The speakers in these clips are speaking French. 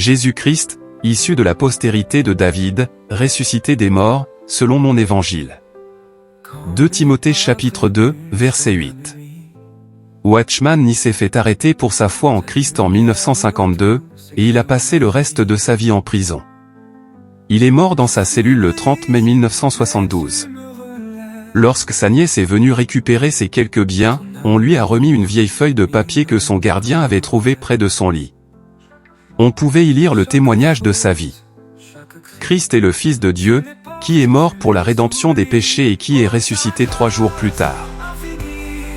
Jésus-Christ, issu de la postérité de David, ressuscité des morts, selon mon évangile. 2 Timothée chapitre 2, verset 8. Watchman Nee s'est fait arrêter pour sa foi en Christ en 1952, et il a passé le reste de sa vie en prison. Il est mort dans sa cellule le 30 mai 1972. Lorsque sa nièce est venue récupérer ses quelques biens, on lui a remis une vieille feuille de papier que son gardien avait trouvée près de son lit. On pouvait y lire le témoignage de sa vie. Christ est le Fils de Dieu, qui est mort pour la rédemption des péchés et qui est ressuscité 3 jours plus tard.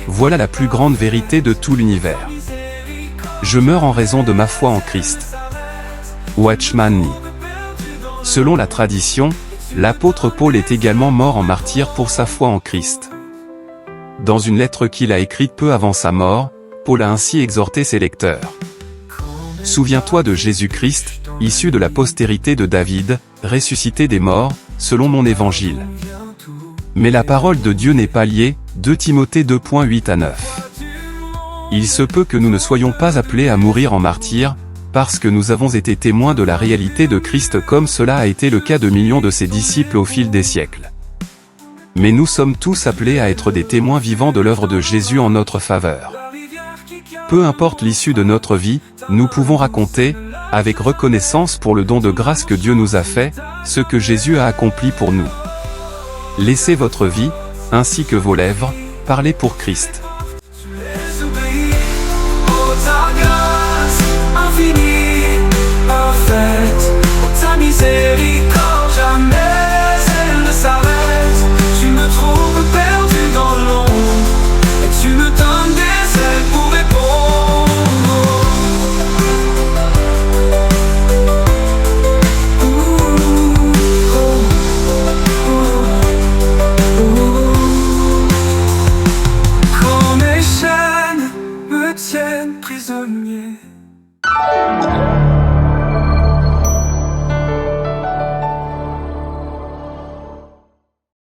Voilà la plus grande vérité de tout l'univers. Je meurs en raison de ma foi en Christ. Watchman Nee. Selon la tradition, l'apôtre Paul est également mort en martyr pour sa foi en Christ. Dans une lettre qu'il a écrite peu avant sa mort, Paul a ainsi exhorté ses lecteurs. Souviens-toi de Jésus-Christ, issu de la postérité de David, ressuscité des morts, selon mon évangile. Mais la parole de Dieu n'est pas liée, 2 Timothée 2.8 à 9. Il se peut que nous ne soyons pas appelés à mourir en martyrs, parce que nous avons été témoins de la réalité de Christ comme cela a été le cas de millions de ses disciples au fil des siècles. Mais nous sommes tous appelés à être des témoins vivants de l'œuvre de Jésus en notre faveur. Peu importe l'issue de notre vie, nous pouvons raconter, avec reconnaissance pour le don de grâce que Dieu nous a fait, ce que Jésus a accompli pour nous. Laissez votre vie, ainsi que vos lèvres, parler pour Christ. Infinie, parfaite, ta miséricorde.